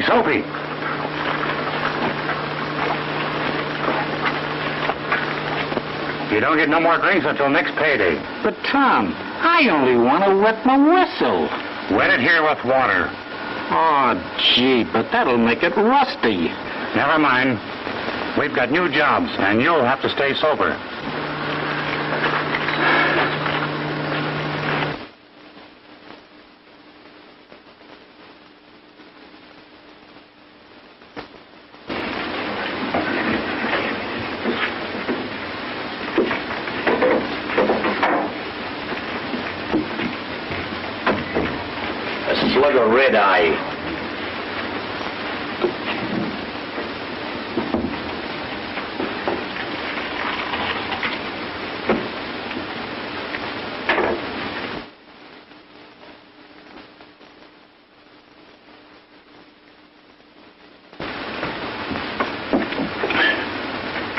Sophie. You don't get no more drinks until next payday. But, Tom, I only want to wet my whistle. Wet it here with water. Oh, gee, but that'll make it rusty. Never mind. We've got new jobs, and you'll have to stay sober. Slug of red eye.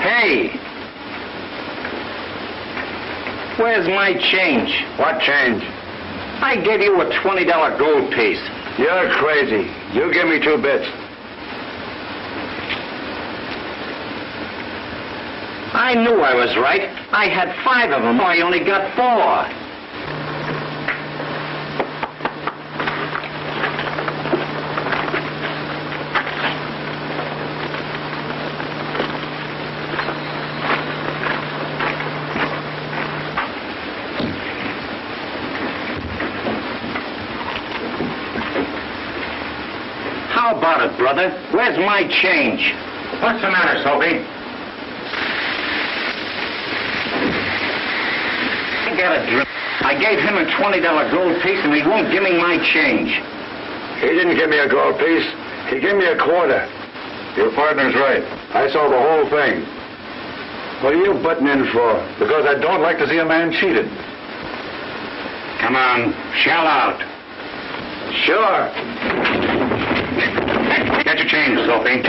Hey! Where's my change? What change? I gave you a $20 gold piece. You're crazy. You give me 2 bits. I knew I was right. I had 5 of them. I only got 4. How about it, brother? Where's my change? What's the matter, Sophie? I got a drink. I gave him a $20 gold piece, and he won't give me my change. He didn't give me a gold piece. He gave me a quarter. Your partner's right. I saw the whole thing. What are you butting in for? Because I don't like to see a man cheated. Come on, shell out. Sure. Get your change, Sophie.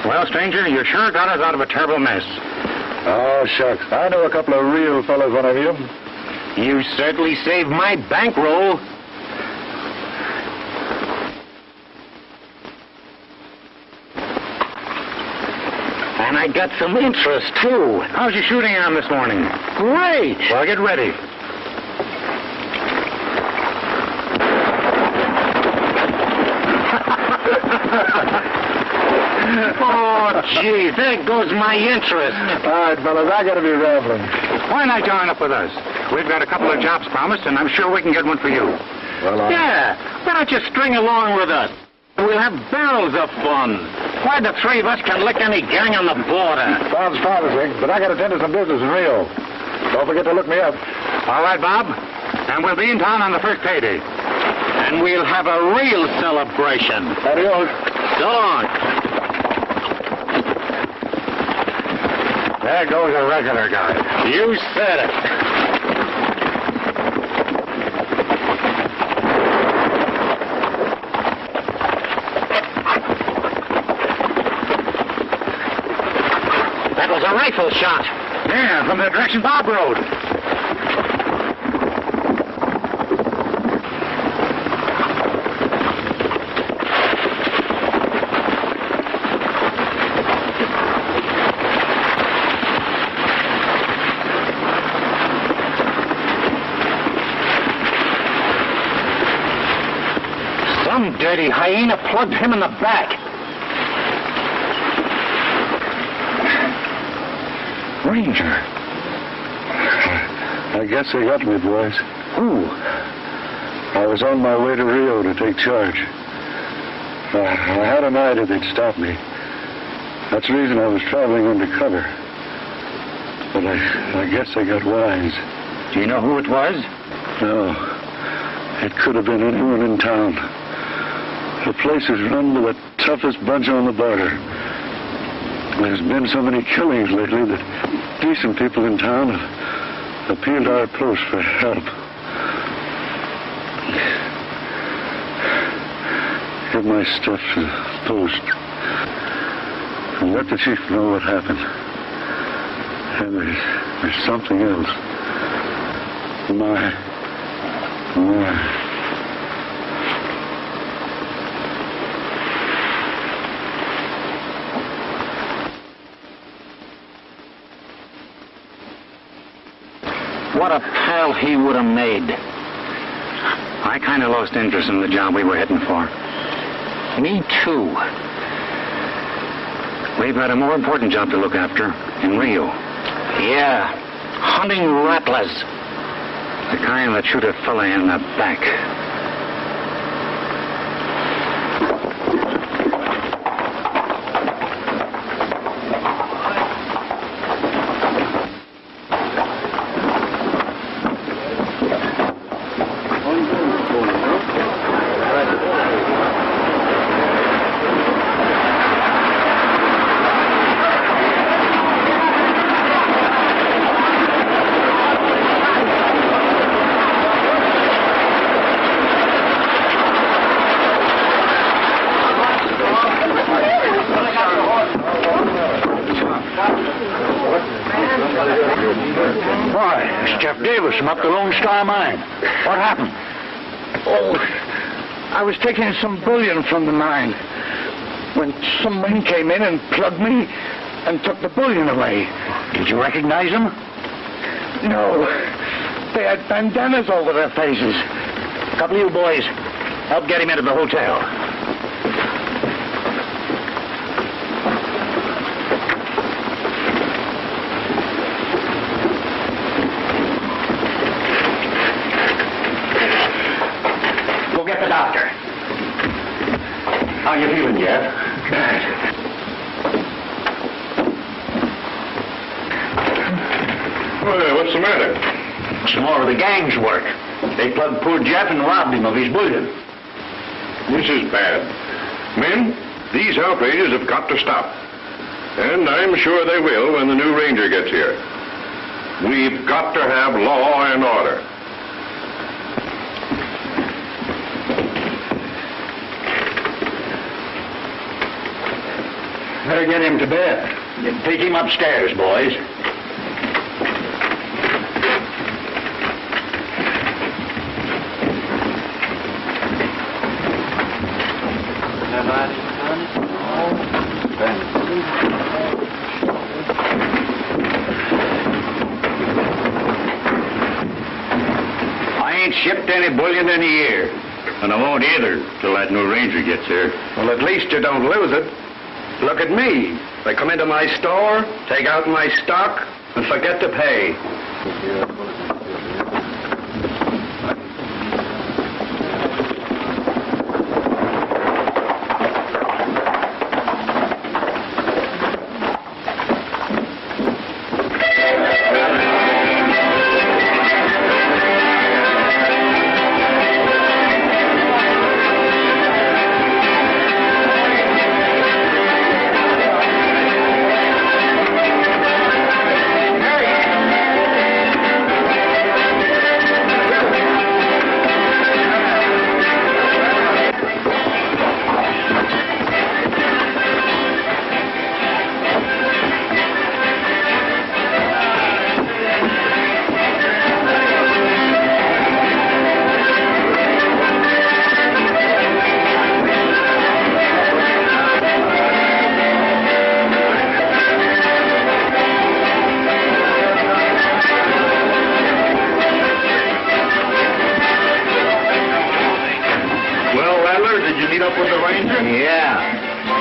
Well, stranger, you sure got us out of a terrible mess. Oh, shucks. I know a couple of real fellas when I meet 'em. You certainly saved my bankroll. And I got some interest, too. How's your shooting arm this morning? Great. Well, get ready. Oh, gee, there goes my interest. All right, fellas, I gotta be rambling. Why not join up with us? We've got a couple of jobs promised, and I'm sure we can get one for you. Well, Yeah, why don't you string along with us? We'll have barrels of fun. Why, the three of us can lick any gang on the border. sounds promising, but I gotta tend to some business in Rio. Don't forget to look me up. All right, Bob. And we'll be in town on the first payday. And we'll have a real celebration. Adios. So long. There goes a regular guy. You said it. That was a rifle shot. Yeah, from the direction Bob rode. Some dirty hyena plugged him in the back. Ranger. I guess they got me, boys. Who? I was on my way to Rio to take charge. I had an idea they'd stop me. That's the reason I was traveling undercover. But I guess they got wise. Do you know who it was? No. It could have been anyone in town. The place is run by the toughest bunch on the border. There's been so many killings lately that decent people in town have appealed to our post for help. Give my stuff to the post. And let the chief know what happened. And there's something else. My. What a pal he would have made. I kind of lost interest in the job we were heading for. Me too. We've got a more important job to look after in Rio. Yeah, hunting rattlers. The kind that shoot a fella in the back. From up the Lone Star Mine. What happened? Oh, I was taking some bullion from the mine when some men came in and plugged me and took the bullion away. Did you recognize them? No, they had bandanas over their faces. A couple of you boys, help get him into the hotel. How you feeling, Jeff? Well, what's the matter? Some more of the gang's work. They plugged poor Jeff and robbed him of his bullion. This is bad. Men, these outrages have got to stop. And I'm sure they will when the new ranger gets here. We've got to have law and order. Better get him to bed. Take him upstairs, boys. I ain't shipped any bullion in a year. And I won't either till that new ranger gets here. Well, at least you don't lose it. Look at me. They come into my store, take out my stock, and forget to pay.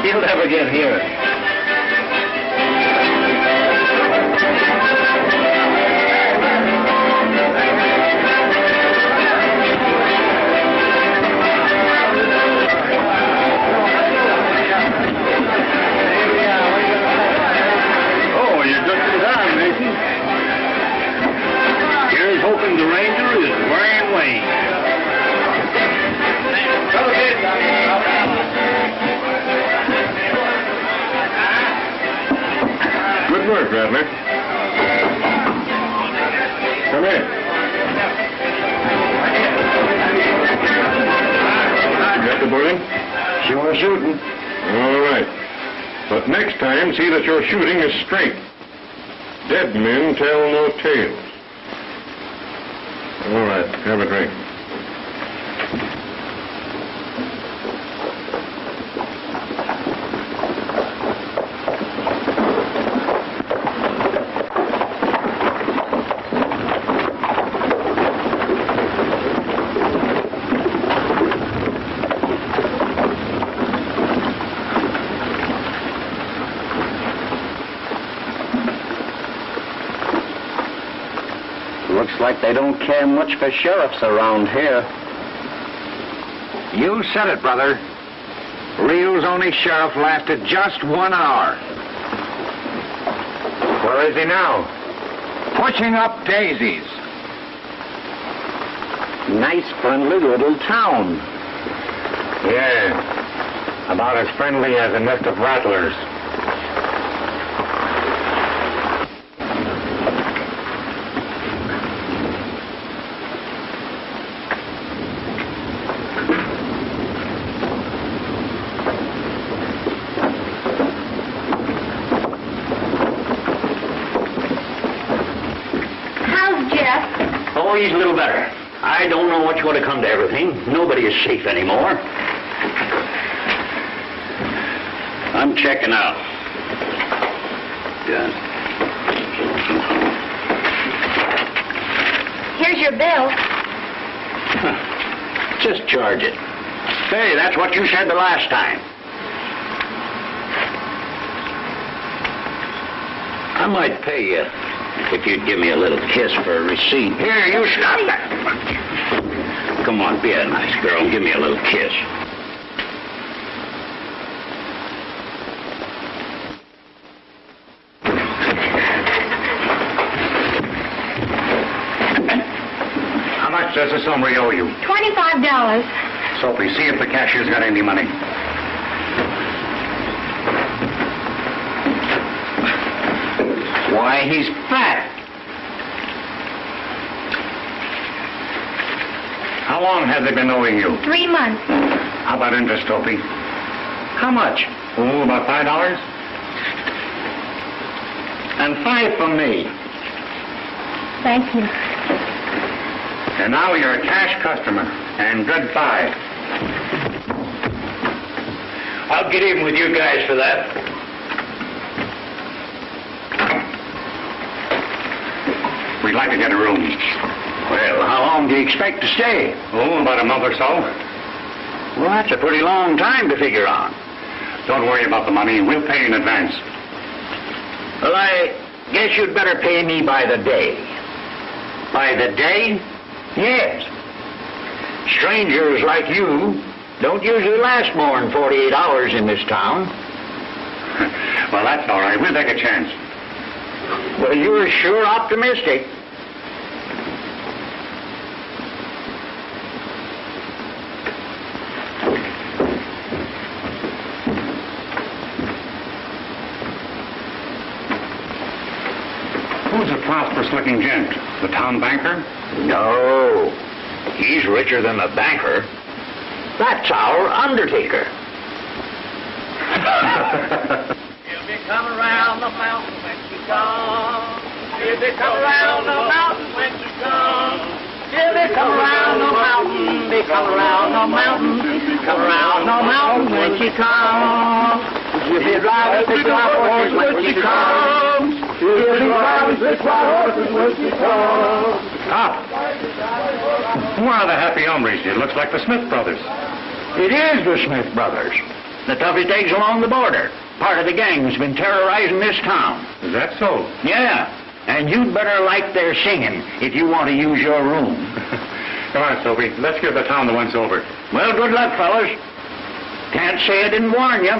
He'll never get here. Oh, you're just in time, Mason. Here's hoping the Ranger is wearing wings. Good work, Rattler. Come in. You got the bullet? Sure shooting. All right. But next time, see that your shooting is straight. Dead men tell no tales. All right. Have a drink. Looks like they don't care much for sheriffs around here. You said it, brother. Rio's only sheriff lasted just 1 hour. Where is he now? Pushing up daisies. Nice, friendly little town. Yeah. About as friendly as a nest of rattlers. Oh, he's a little better. I don't know what's going to come to everything. Nobody is safe anymore. I'm checking out. Yeah. Here's your bill. Just charge it. Say, that's what you said the last time. I might pay you if you'd give me a little kiss for a receipt. Here, you stop that. Come on, be a nice girl and give me a little kiss. How much does the summary owe you? $25. Sophie, see if the cashier's got any money. Why, he's fat. How long have they been owing you? 3 months. How about interest, Sophie? How much? Oh, about $5? And 5 from me. Thank you. And now you're a cash customer. And goodbye. I'll get even with you guys for that. We'd like to get a room. Well, how long do you expect to stay? Oh, about a month or so. Well, that's a pretty long time to figure on. Don't worry about the money. We'll pay in advance. Well, I guess you'd better pay me by the day. By the day? Yes. Strangers like you don't usually last more than 48 hours in this town. Well, that's all right. We'll take a chance. Well, you're sure optimistic. Who's a prosperous-looking gent? The town banker? No. He's richer than the banker. That's our undertaker. She'll be coming around the mountain when she comes. She'll be coming around the mountain when she comes. She'll be coming around the mountain. Be coming around the mountain. Come around the mountain when she comes. She'll be driving 6 white horses when she comes. She'll be driving 6 white horses when she comes. Stop. Who are the happy hombres? It looks like the Smith brothers. It is the Smith brothers. The toughest eggs along the border. Part of the gang that's been terrorizing this town. Is that so? Yeah. And you'd better like their singing if you want to use your room. Come on, Soapy. Let's give the town the once over. Well, good luck, fellas. Can't say I didn't warn you.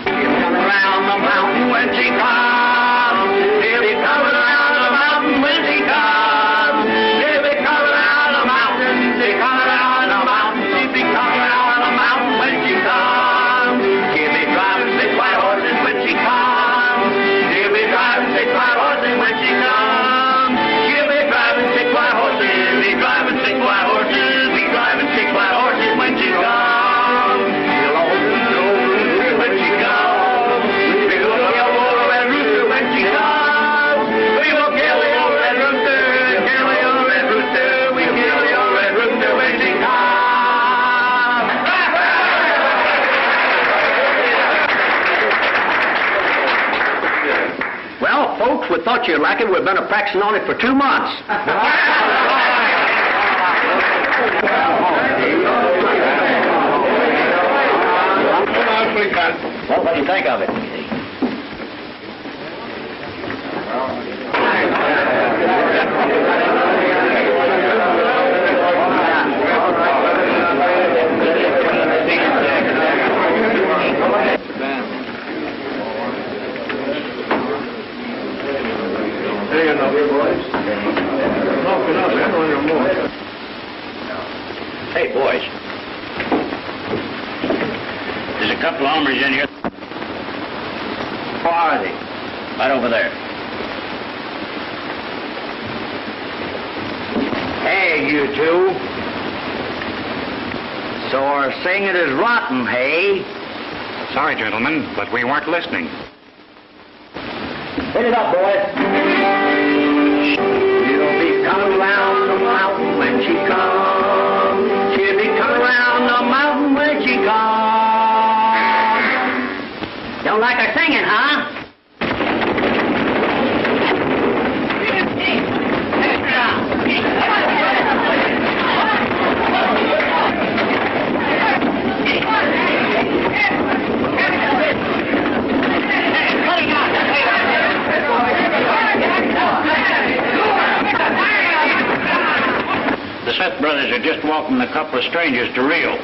She'll come around the mountain when she comes. She'll be coming around the mountain when she comes. She'll be coming around the mountain. She'll be coming around the mountain. She'll be coming around the mountain when she comes. She'll be driving 6 white horses when she comes. She'll be driving 6 white horses when she comes. She'll be driving 6 white horses. Be driving 6 white horses. Be driving 6 white horses when she comes. She'll always go when she comes. We'll go kill the old red rooster when she comes. We will kill the old red rooster. Kill the old red rooster. We kill the old red rooster when she comes. Well, folks, we thought you'd like it. We've been practicing on it for 2 months. Well, what do you think of it? Hey, boys. There's a couple of hombres in here. Who are they? Right over there. Hey, you two. So our singing is rotten, hey? Sorry, gentlemen, but we weren't listening. Hit it up, boys. She'll be coming around the mountain when she comes. She'll be coming around the mountain when she comes. Don't like her singing, huh? The Smith brothers are just welcoming a couple of strangers to Rio.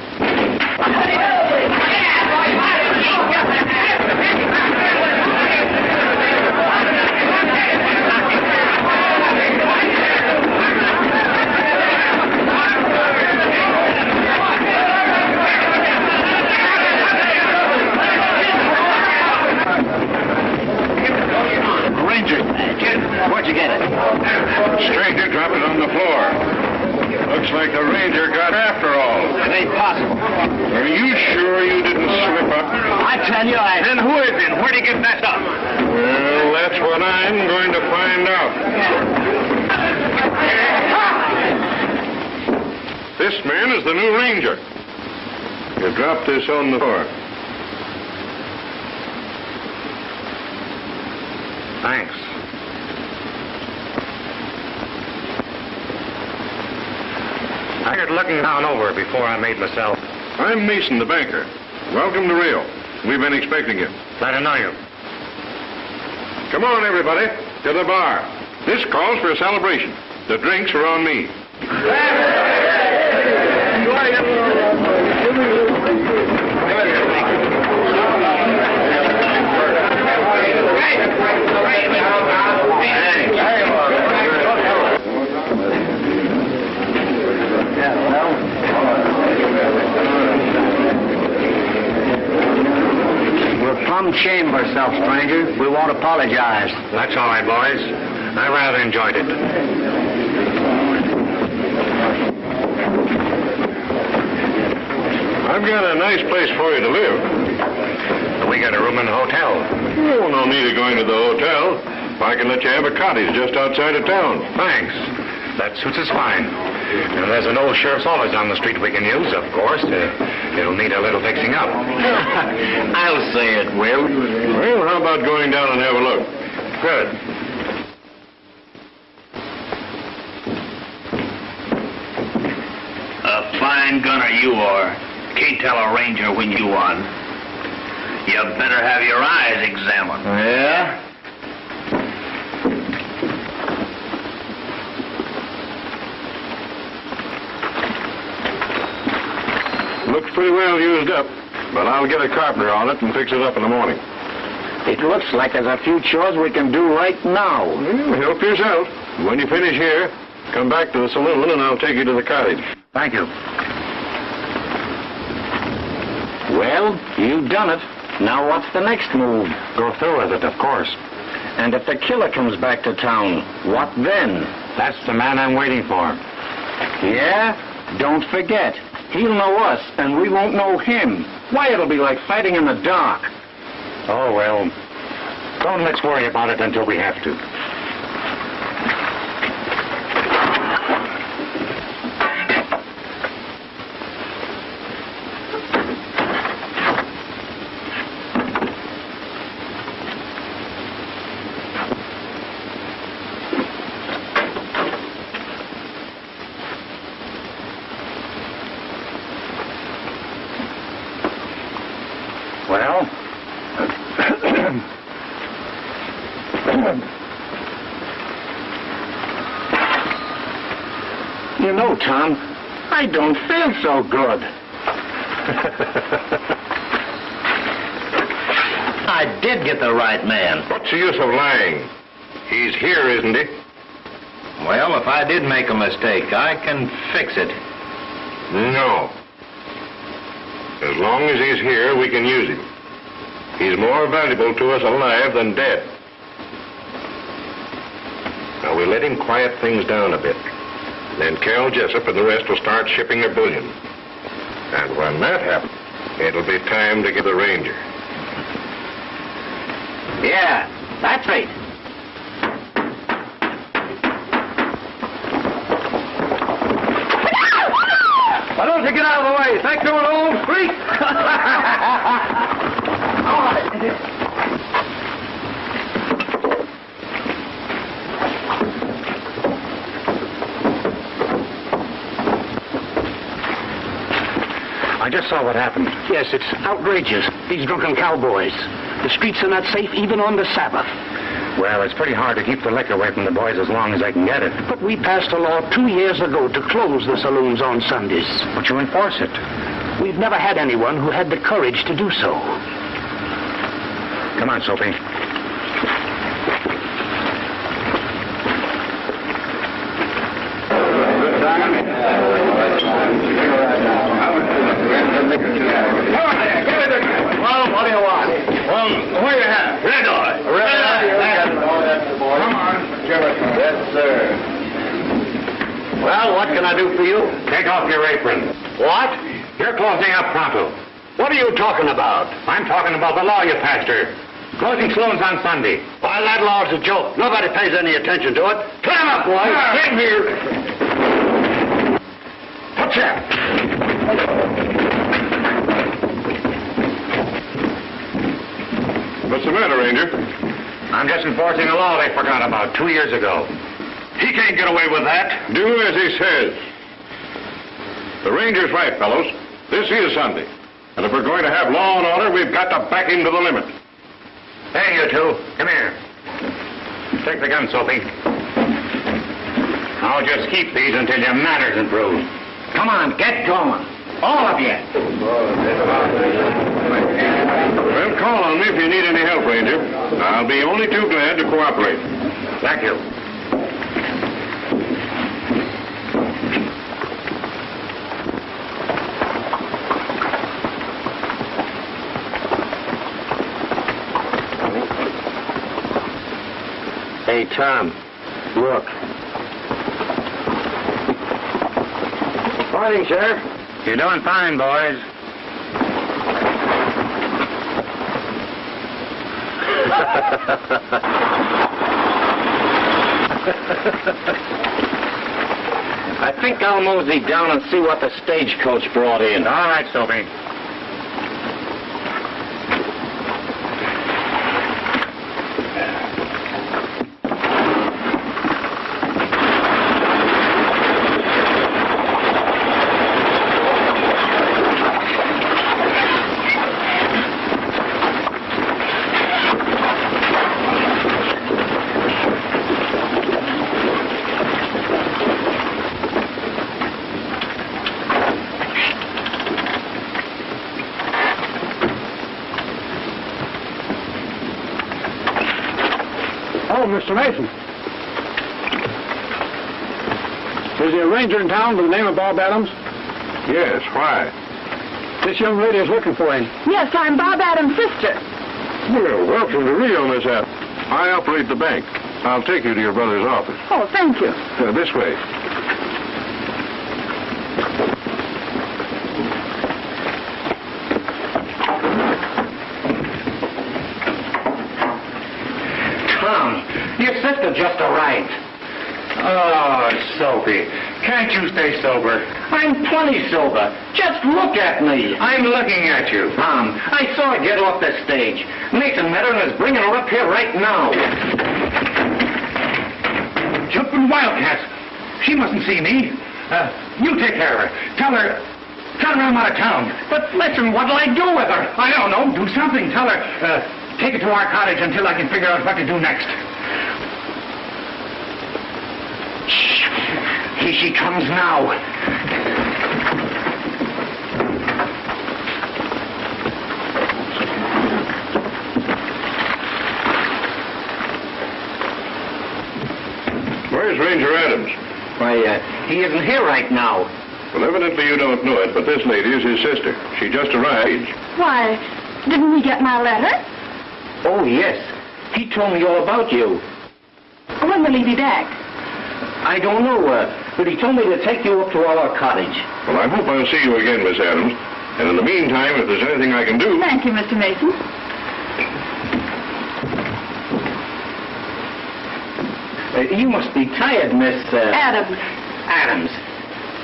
Ranger. Where'd you get it? Stranger dropped it on the floor. Looks like the ranger got after all. It ain't possible. Are you sure you didn't slip up? I tell you, Then who is it? Where'd he get messed up? Well, that's what I'm going to find out. This man is the new ranger. You dropped this on the floor. Thanks. I got looking down over before I made myself. I'm Mason, the banker. Welcome to Rio. We've been expecting you. Glad to know you. Come on, everybody, to the bar. This calls for a celebration. The drinks are on me. We're plumb shamed ourselves, stranger. We won't apologize. That's all right, boys. I rather enjoyed it. I've got a nice place for you to live. We got a room in the hotel. Oh, no need of going to the hotel. I can let you have a cottage just outside of town. Thanks. That suits us fine. And there's an old sheriff's office on the street we can use, of course. It'll need a little fixing up. I'll say it will. Well, how about going down and have a look? Good. A fine gunner you are. Can't tell a ranger when you won. You better have your eyes examined. Yeah? Looks pretty well used up, but I'll get a carpenter on it and fix it up in the morning. It looks like there's a few chores we can do right now. Well, help yourself. When you finish here, come back to the saloon and I'll take you to the cottage. Thank you. Well, you've done it. Now what's the next move? Go through with it, of course. And if the killer comes back to town, what then? That's the man I'm waiting for. Yeah? Don't forget. He'll know us, and we won't know him. Why, it'll be like fighting in the dark. Oh, well, don't let's worry about it until we have to. Well, you know, Tom, I don't feel so good. I did get the right man. What's the use of lying? He's here, isn't he? Well, if I did make a mistake, I can fix it. No. As long as he's here, we can use him. He's more valuable to us alive than dead. Now, we let him quiet things down a bit. Then Cal Jessup and the rest will start shipping their bullion. And when that happens, it'll be time to get the ranger. Yeah, that's right. Why don't you get out of the way? Think you're an old freak? All right. I just saw what happened. Yes, it's outrageous. These drunken cowboys. The streets are not safe even on the Sabbath. Well, it's pretty hard to keep the liquor away from the boys as long as they can get it. But we passed a law 2 years ago to close the saloons on Sundays. But you enforce it. We've never had anyone who had the courage to do so. Come on, Soapy. Well, what do you want? Well, what do you have? Red eye. Red eye. Come on. Yes, sir. Well, what can I do for you? Take off your apron. What? You're closing up pronto. What are you talking about? I'm talking about the law you passed here. Closing saloons on Sunday. Why, that law's a joke. Nobody pays any attention to it. Climb up, boy. In here. What's that? What's the matter, Ranger? I'm just enforcing a law they forgot about 2 years ago. He can't get away with that. Do as he says. The ranger's right, fellows. This is Sunday. And if we're going to have law and order, we've got to back him to the limit. Hey, you two. Come here. Take the gun, Soapy. I'll just keep these until your manners improve. Come on, get going. All of you. Well, call on me if you need any help, Ranger. I'll be only too glad to cooperate. Thank you. Hey, Tom, look. Morning, Sheriff. You're doing fine, boys. I think I'll mosey down and see what the stagecoach brought in. All right, Soapy. Mr. Mason. Is there a ranger in town by the name of Bob Adams? Yes, why? This young lady is looking for him. Yes, I'm Bob Adams' sister. Well, welcome to Rio, Miss App. I operate the bank. I'll take you to your brother's office. Oh, thank you. This way. Your sister just arrived. Oh, Soapy, can't you stay sober? I'm plenty sober. Just look at me. I'm looking at you. Tom, I saw her get off the stage. Mason met her and is bringing her up here right now. Jumping wildcats. She mustn't see me. You take care of her. Tell her I'm out of town. But listen, what'll I do with her? I don't know. Do something. Tell her, take her to our cottage until I can figure out what to do next. Here she comes now. Where's Ranger Adams? Why, he isn't here right now. Well, evidently you don't know it, but this lady is his sister. She just arrived. Why, didn't he get my letter? Oh, yes. He told me all about you. When will he be back? I don't know, but he told me to take you up to our cottage. Well, I hope I'll see you again, Miss Adams. And in the meantime, if there's anything I can do... Thank you, Mr. Mason. You must be tired, Miss... Adams. Adams.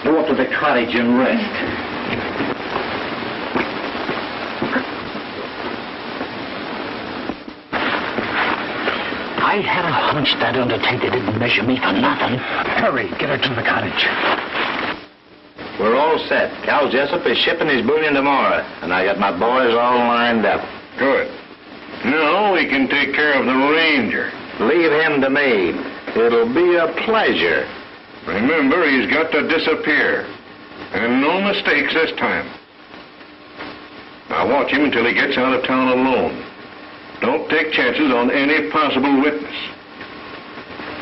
Go up to the cottage and rest. I had a hunch that undertaker didn't measure me for nothing. Hurry, get her to the cottage. We're all set. Cal Jessup is shipping his bullion tomorrow, and I got my boys all lined up. Good. Now we can take care of the ranger. Leave him to me. It'll be a pleasure. Remember, he's got to disappear. And no mistakes this time. Now watch him until he gets out of town alone. Don't take chances on any possible witness.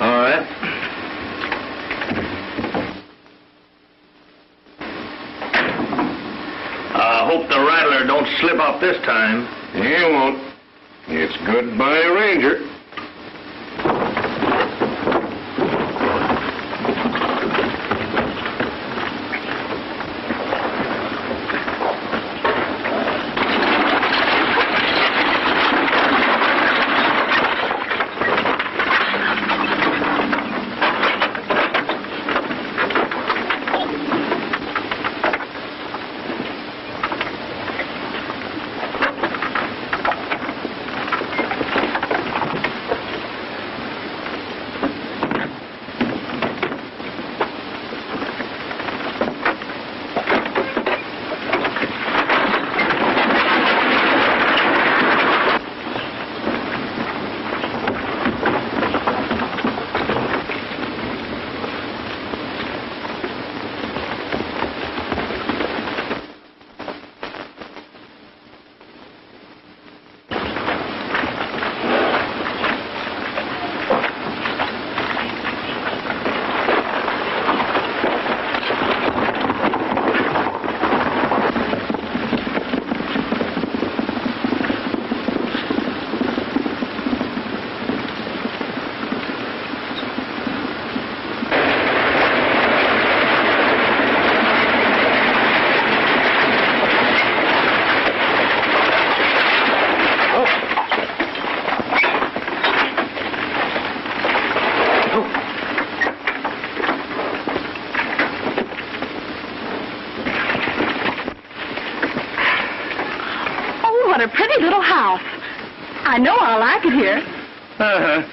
All right. I hope the Rattler don't slip up this time. He won't. It's goodbye, Ranger. I know I'll like it here. Uh-huh.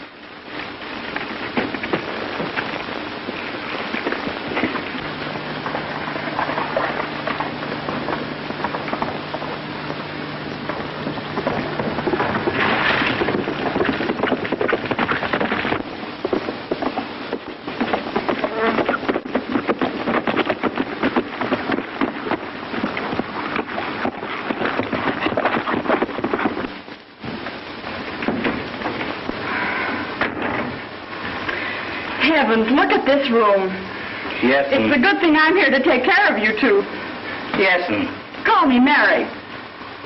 Heavens, look at this room. Yes, It's a good thing I'm here to take care of you two. yes, Call me Mary.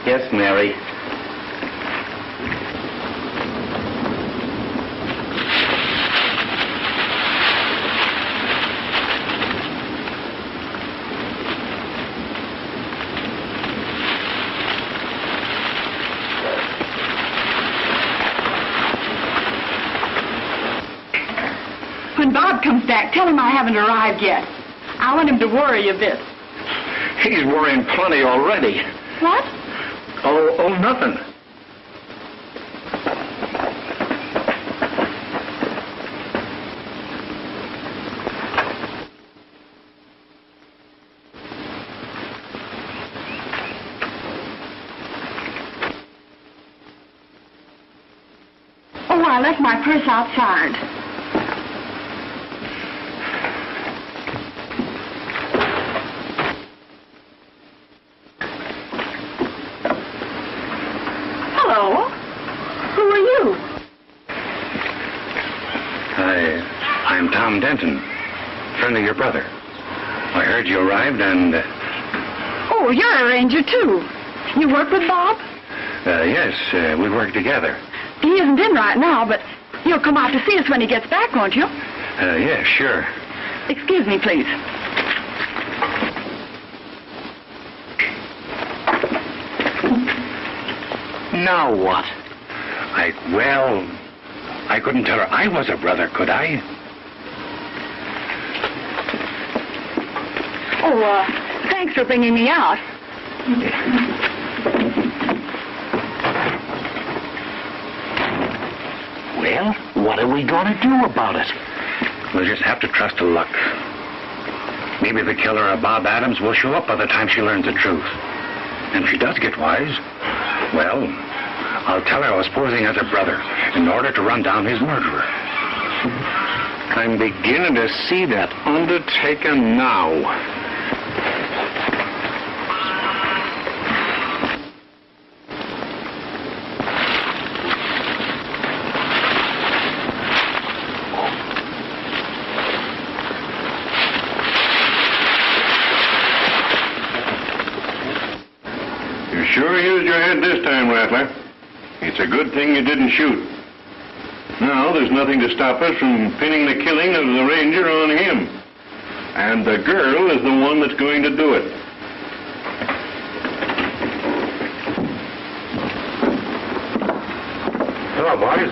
yes, Mary. When Bob comes back, tell him I haven't arrived yet. I want him to worry a bit. He's worrying plenty already. What? Oh, nothing. Oh, I left my purse outside. Hello. Who are you? I'm Tom Denton, friend of your brother. I heard you arrived and, Oh, you're a ranger, too. You work with Bob? yes, we work together. He isn't in right now, but you'll come out to see us when he gets back, won't you? Yeah, sure. Excuse me, please. Now what? I couldn't tell her I was a brother, could I? Oh, thanks for bringing me out. Well, what are we going to do about it? We'll just have to trust to luck. Maybe the killer of Bob Adams will show up by the time she learns the truth. And if she does get wise, well, I'll tell her I was posing as a brother in order to run down his murderer. I'm beginning to see that undertaken now. You sure used your head this time, Rattler. It's a good thing you didn't shoot. Now there's nothing to stop us from pinning the killing of the ranger on him. And the girl is the one that's going to do it. Hello, boys.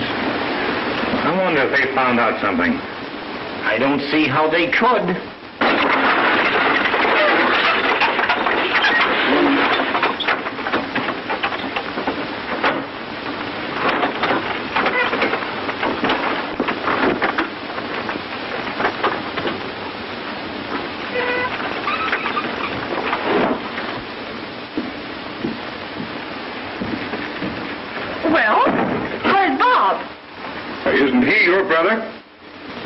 I wonder if they found out something. I don't see how they could. Well, where's Bob? Isn't he your brother?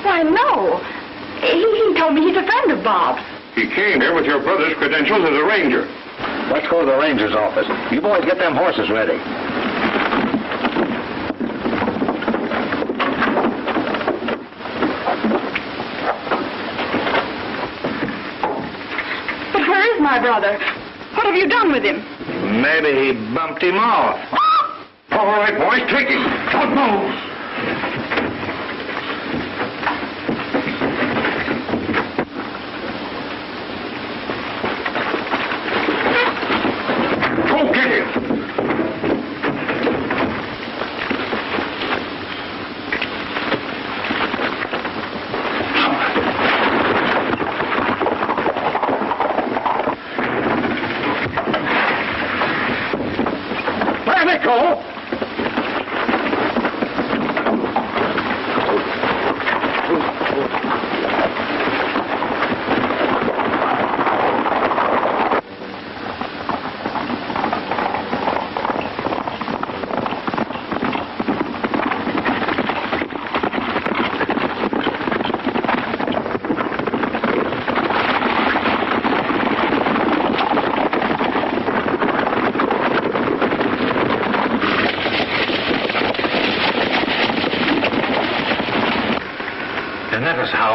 Why, no. He told me he's a friend of Bob's. He came here with your brother's credentials as a ranger. Let's go to the ranger's office. You boys get them horses ready. But where is my brother? What have you done with him? Maybe he bumped him off. All right, boys, take him. Don't move.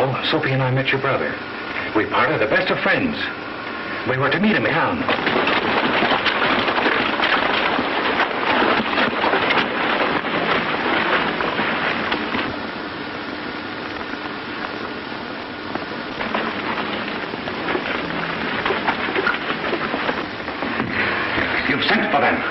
how Sophie and I met your brother. We parted the best of friends. We were to meet him in town. You've sent for them.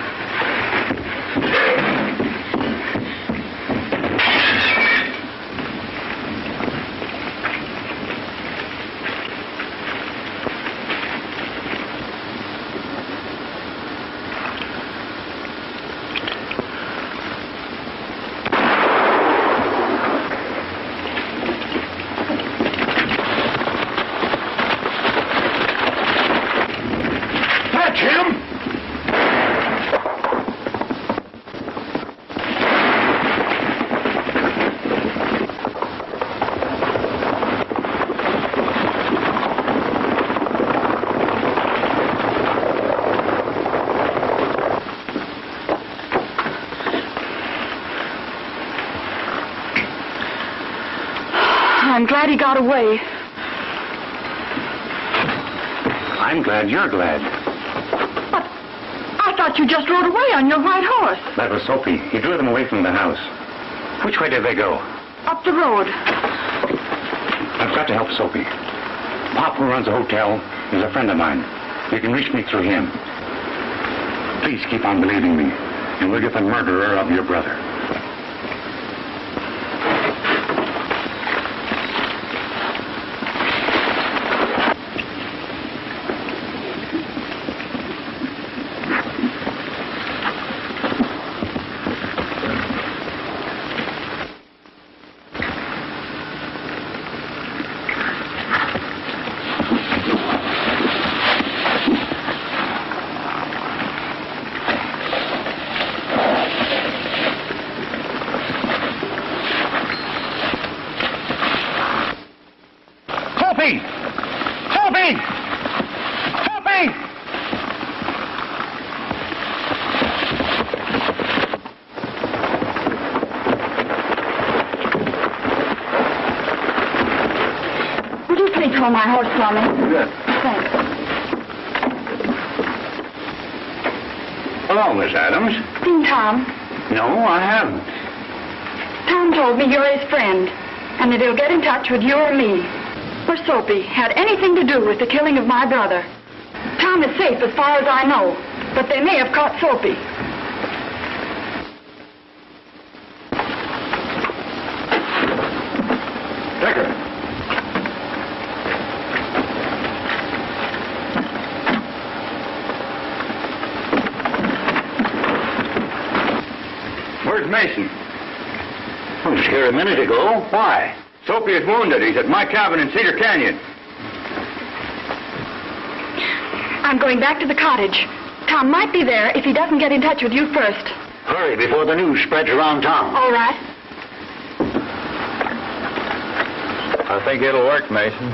I'm glad he got away. I'm glad you're glad. But I thought you just rode away on your white horse. That was Sophie. He drew them away from the house. Which way did they go? Up the road. I've got to help Sophie. Pop, who runs a hotel, is a friend of mine. You can reach me through him. Please keep on believing me, and we'll get the murderer of your brother. Call my horse for me. Good. Thanks. Hello, Miss Adams. Seen Tom? No, I haven't. Tom told me you're his friend, and that he'll get in touch with you or me. Or Sophie had anything to do with the killing of my brother. Tom is safe as far as I know, but they may have caught Sophie. Decker. Mason. I was here a minute ago. Why? Sophie is wounded. He's at my cabin in Cedar Canyon. I'm going back to the cottage. Tom might be there if he doesn't get in touch with you first. Hurry before the news spreads around town. All right. I think it'll work, Mason.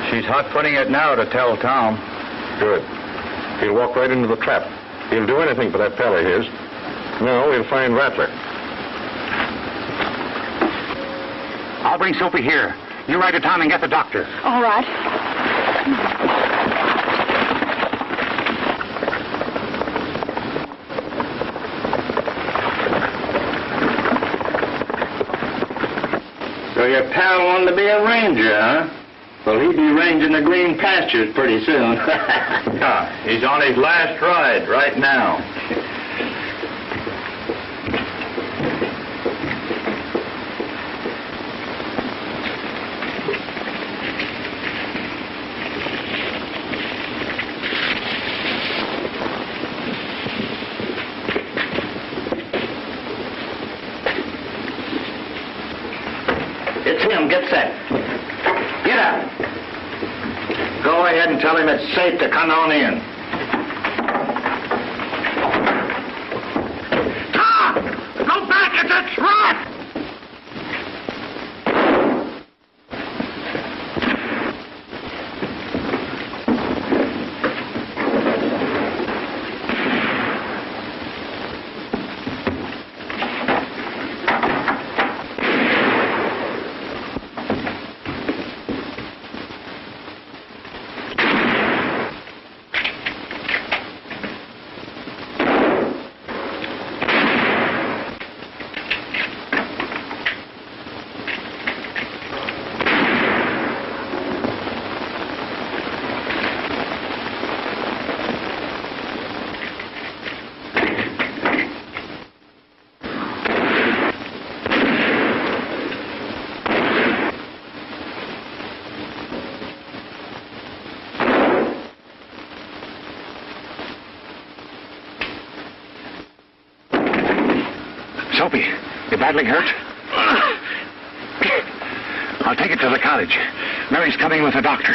She's hot-footing it now to tell Tom. Good. He'll walk right into the trap. He'll do anything for that pal of his. No, he'll find Rattler. I'll bring Sophie here. You ride to town and get the doctor. All right. So your pal wanted to be a ranger, huh? Well, he'll be ranging the green pastures pretty soon. Yeah, he's on his last ride right now. It's him. Get set. Get up. Go ahead and tell him it's safe to come on in. Tom! Go back! It's a trap! You badly hurt? I'll take it to the cottage. Mary's coming with the doctor.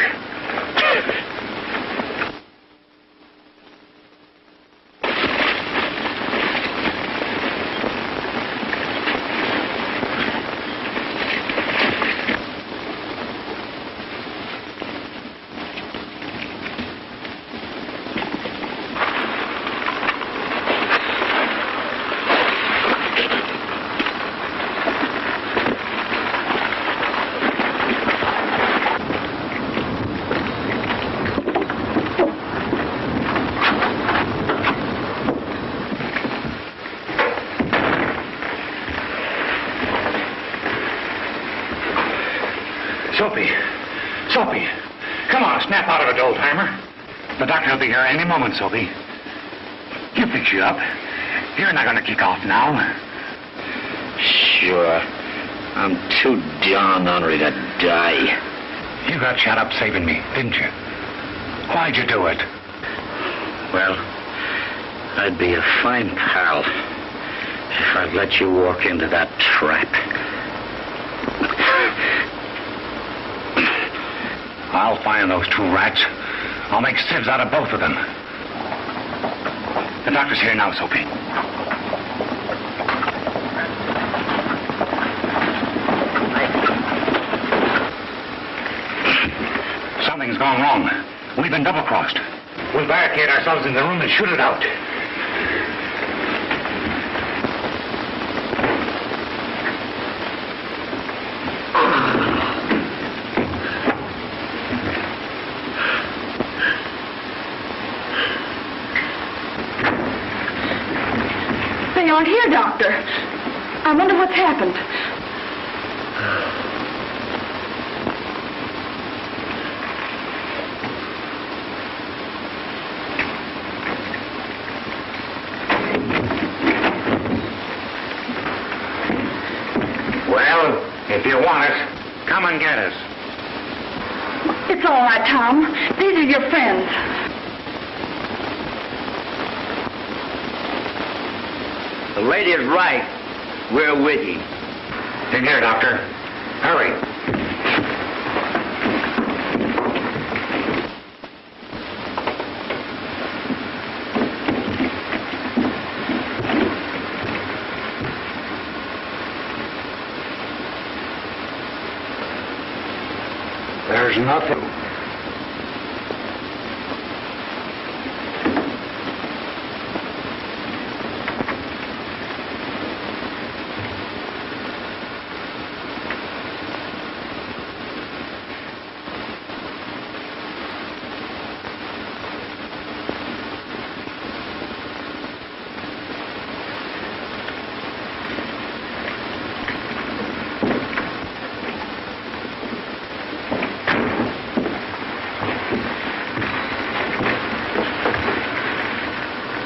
Soapy, come on, snap out of it, old-timer. The doctor will be here any moment, Soapy. You fix you up. You're not going to kick off now. Sure. I'm too darn hungry to die. You got shut up saving me, didn't you? Why'd you do it? Well, I'd be a fine pal if I'd let you walk into that trap. I'll find those two rats. I'll make sieves out of both of them. The doctor's here now, Soapy. Something's gone wrong. We've been double-crossed. We'll barricade ourselves in the room and shoot it out. They aren't here, Doctor. I wonder what's happened. Well, if you want us, come and get us. It's all right, Tom. These are your friends. The lady's right. We're with you. In here, Doctor. Hurry. There's nothing.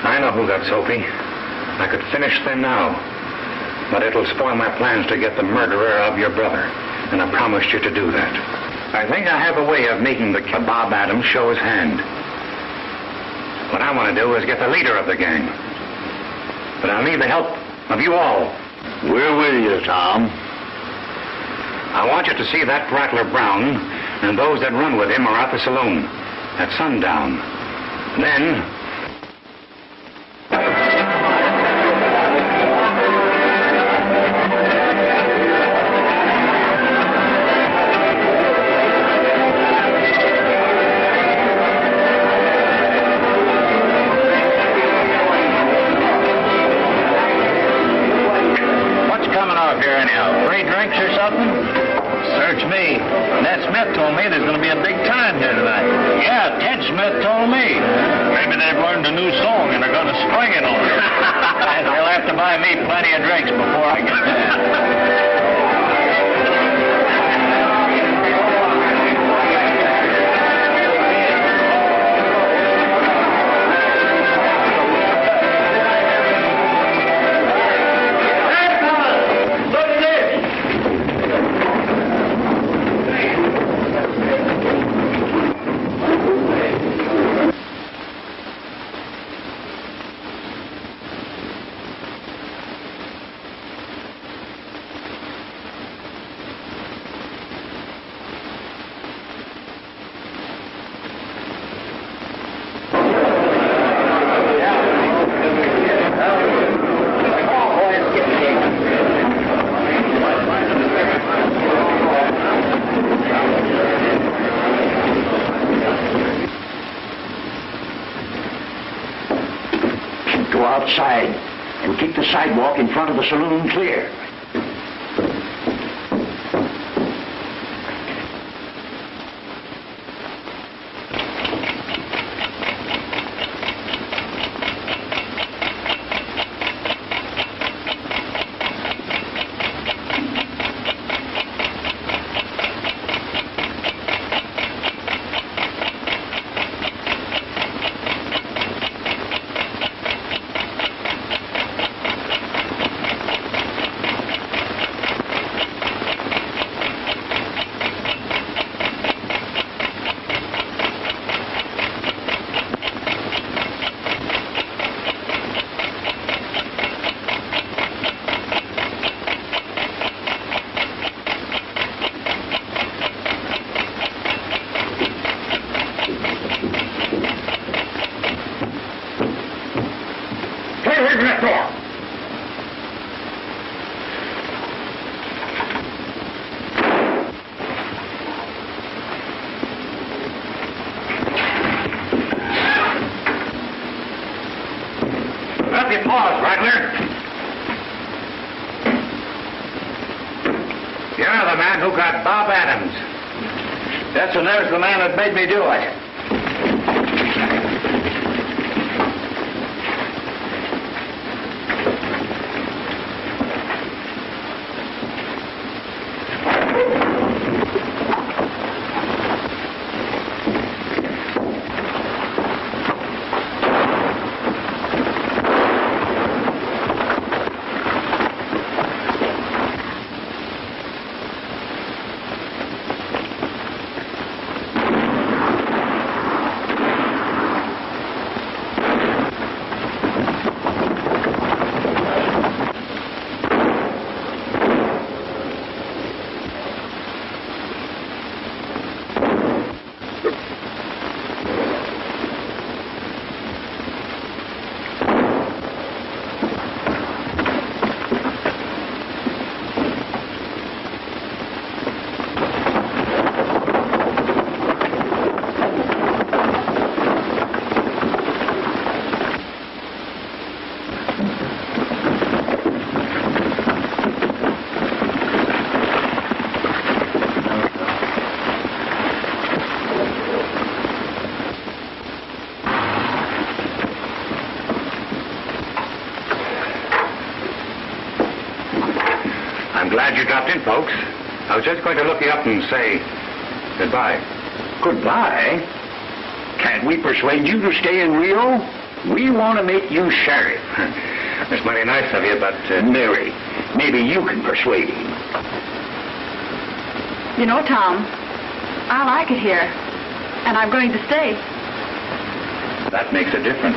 I know who got Soapy. I could finish them now. But it'll spoil my plans to get the murderer of your brother. And I promised you to do that. I think I have a way of making the Bob Adams show his hand. What I want to do is get the leader of the gang. But I'll need the help of you all. We're with you, Tom. I want you to see that Rattler Brown and those that run with him are at the saloon at sundown. Then... outside and keep the sidewalk in front of the saloon clear. Pause, Rattler. You're the man who got Bob Adams. Yes, and there's the man that made me do it. I'm glad you dropped in, folks. I was just going to look you up and say goodbye. Goodbye? Can't we persuade you to stay in Rio? We want to make you sheriff. It's mighty nice of you, but... Mary, maybe you can persuade him. You know, Tom, I like it here, and I'm going to stay. That makes a difference.